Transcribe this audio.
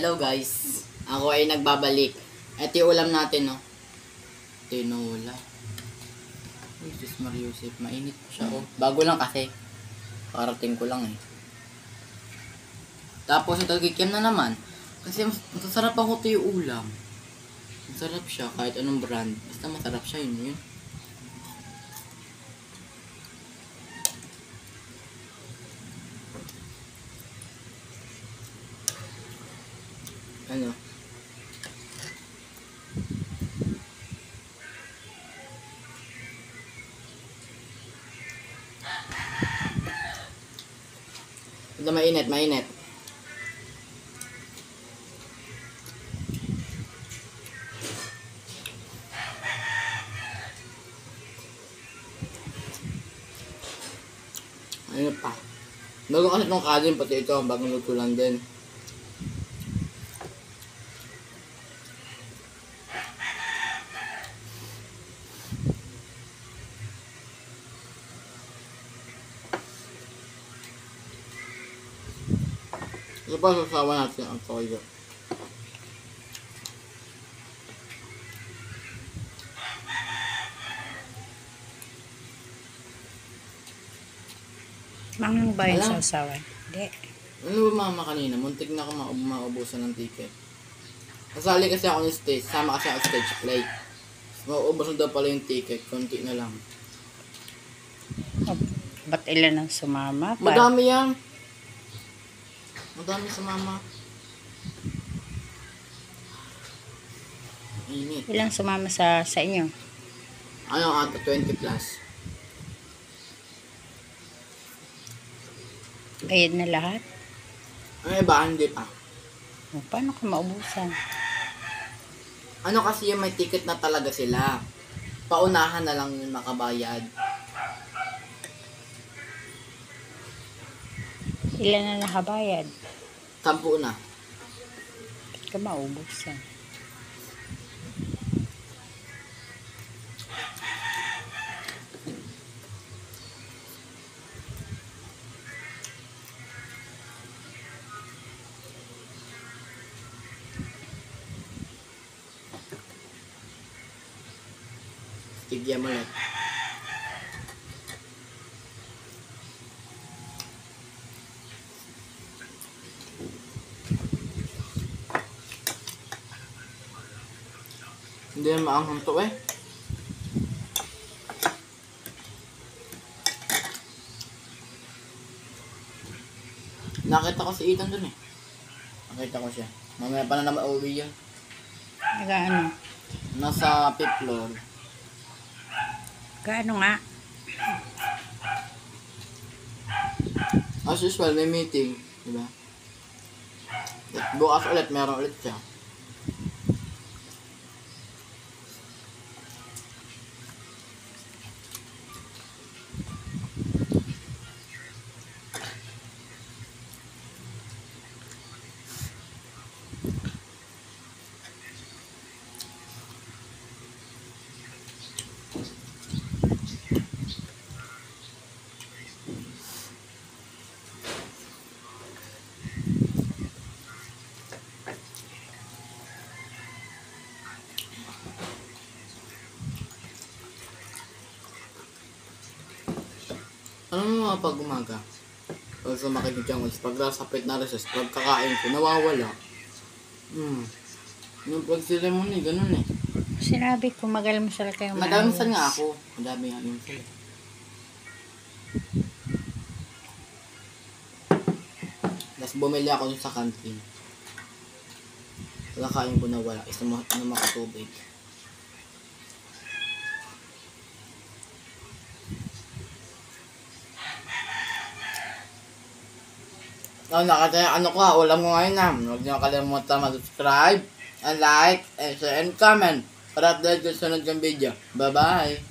Hello guys, ako ay nagbabalik. Ito yung ulam natin, no? Tinola. Uy, sis Mariusip, mainit po siya, oh. Bago lang kasi. Parating ko lang, eh. Tapos ito, kikiam na naman. Kasi masarap ako ito yung ulam. Masarap siya, kahit anong brand. Basta masarap siya, yun. Ano? Ito mainit. Ano pa? Bago kasi itong kanin, pati ito, bagong luto lang din. Ito pa, sasawa natin ang toyo. Mangang ba yung Alam. sausawan? Hindi. Ano ba mama kanina? Muntik na ako maubusan ng ticket. Kasali kasi ako ng stage. Sama kasi ako stage play. Mauubusan daw pala yung ticket. Konti na lang. Oh, ba't ilan ang sumama? Madami yan. Madami sa mama. Init. Ilang sumama sa inyo? Ano ata? 20 plus. Bayad na lahat? Ano ba? Hindi pa. O, paano ka maubusan? Ano kasi yung may ticket na talaga sila. Paunahan na lang yung makabayad. Ilan na nakabayad? 10 na. Ba't ka maubusan? Tigyan mo lang. Hindi na maanghang to eh. Nakita ko si Ethan dun eh. Nakita ko siya. Mamaya pa na naman uuwi yun. Gaano? Nasa 5th floor. Gaano nga? As usual, may meeting. Diba? Bukas ulit, meron ulit siya. Ano mo mga pag umaga? Pag sumakit yung tiyan ko, pag nasapit na reses, pag kakain ko, nawawala. Yung pag sila mo eh, ganun eh. Sinabi ko magalmasal kayo. Madamisan nga ako. Madami nga yung sila. Tapos bumili ako dun sa canteen. Pagkakain ko nawala. Isa makatubig. Ano ko, ulam ko ngayon na. Huwag niyo kalimutan mag-subscribe, and like, and share, and comment para update ko sa sunod yung video. Bye-bye!